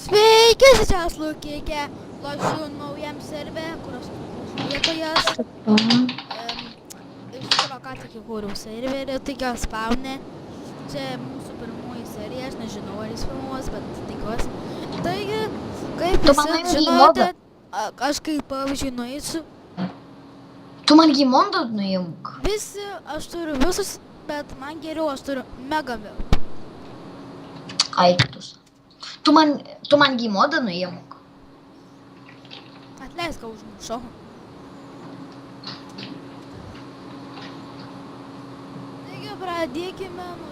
Sveiki, šiandien Lukikė, lošiu naujam serve, kurios vietojas. Iš tikrųjų, ką tik įkūriau serverį, taigi spawnė. Čia mūsų pirmoji serija, aš nežinau, ar jis filmuos, bet tikiuosi. Taigi, kaip visi žinote, aš kaip pavyzdžiui nueisiu. Tu man Gimondą nuimk. Visi, aš turiu visus, bet man geriau, aš turiu Megavil. Aiktus. Tu man Gimondą nuimk. Atleisk, ką užmušau. Taigi, pradėkime nuo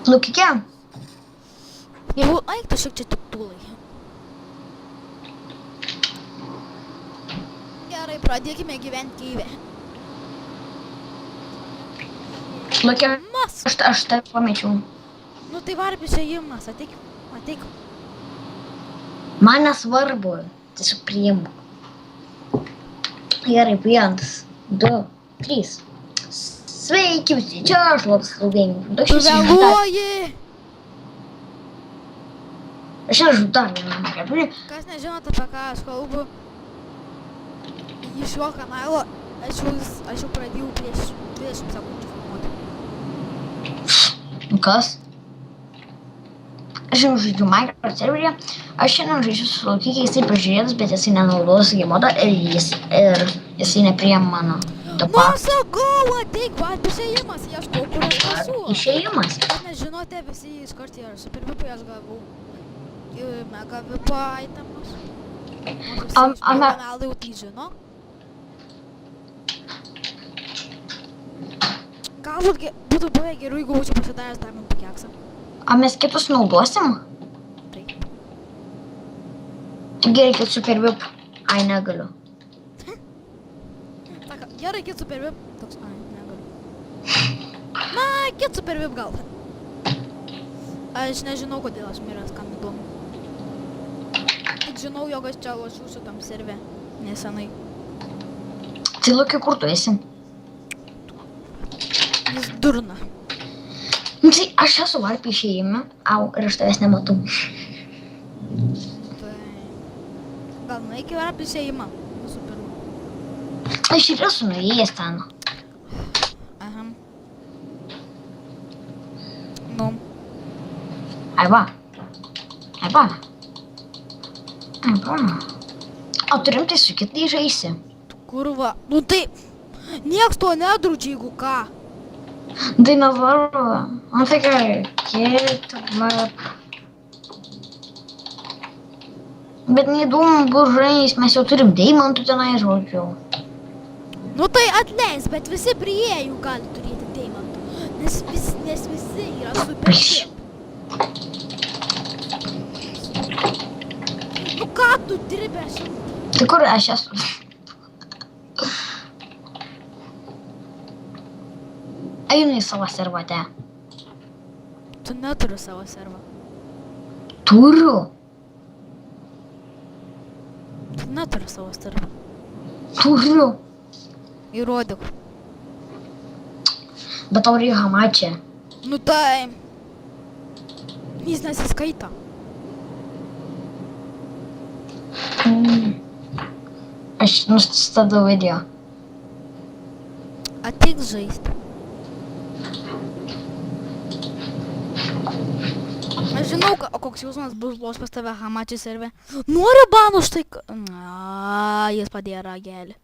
Lukikė. Jeigu aiktų šiek tiek tik tūlai. Gerai, pradėkime gyventi gyvę. Lukė, Mas! aš tave pamečiau. Nu tai varpis ėjimas, ateik. Man nesvarbu, tiesiog priimk. Gerai, 1, 2, 3. Sveiki visi, čia aš Lotas Kalbėjimas. Tu vėluoji! Aš esu dar vieną kepurį. Kas nežinote, apie ką aš kalbu, iš jo kanalo aš jau pradėjau prieš 20 sekundžių filmuoti. Kas? Aš jau žaidžiu Minecraft serverį. Aš šiandien žaidžiu su Lukikė, jisai pažiūrėtas, bet jisai nenaudos Gimodą ir jisai nepriėmė mano. Nu sakau, ateik, varpis ėjimas, ieškau, kur aš esu. Išėjimas? Kas nežinote, visi iškart yra supervipai, aš gavau Megavipo itemus. Nors visi iš kanalai jau tai žino. Galbūt būtų buvę geriau, jeigu būčiau pasidaręs diamond pickaxą. A mes kitus naudosim? Taip. Gerai, kad supervip. Ai, negaliu. Saka, gerai, kit supervip. Toks, ai, negaliu. Na, kit supervip gal. Aš nežinau, kodėl aš miręs, kam įdomu. Tik žinau, jog aš čia lošiu šitam serve nesenai. Tai Lukė, kur tu esi? Jis durna. Nu tai aš esu varpį išėjime. Au, ir aš tavęs nematau. Tai... Gal nueik į varpį išėjimą, visų pirma. Aš ir esu nuėjęs ten. Aha. Nu. Ai va. O tu rimtai su kitai žaisi? Kurva. Nu tai... Nieks to nedraudžia, jeigu ką. Tai nesvarbu. Nu tai gerai. Kitvarp. Bet neįdomu bus žais, mes jau turim deimantų tenai, žodžiu. Nu tai atleis, bet visi prie jų gali turėti deimantų. Nes visi yra super. Nu ką tu dirbi, aš jau... Tai kur aš esu? Einu į savo servatę. Tu neturi savo servą. Turiu. Tu neturi savo servą. Turiu. Įrodyk. Bet tau reikia hamačią. Nu tai... Jis nesiskaita. Aš nustatau video. Ateik žaisti. Aš žinau, koks jausmas bus pas tave hamačiai serve. Nori banų štai... Jis padėjo ragelį.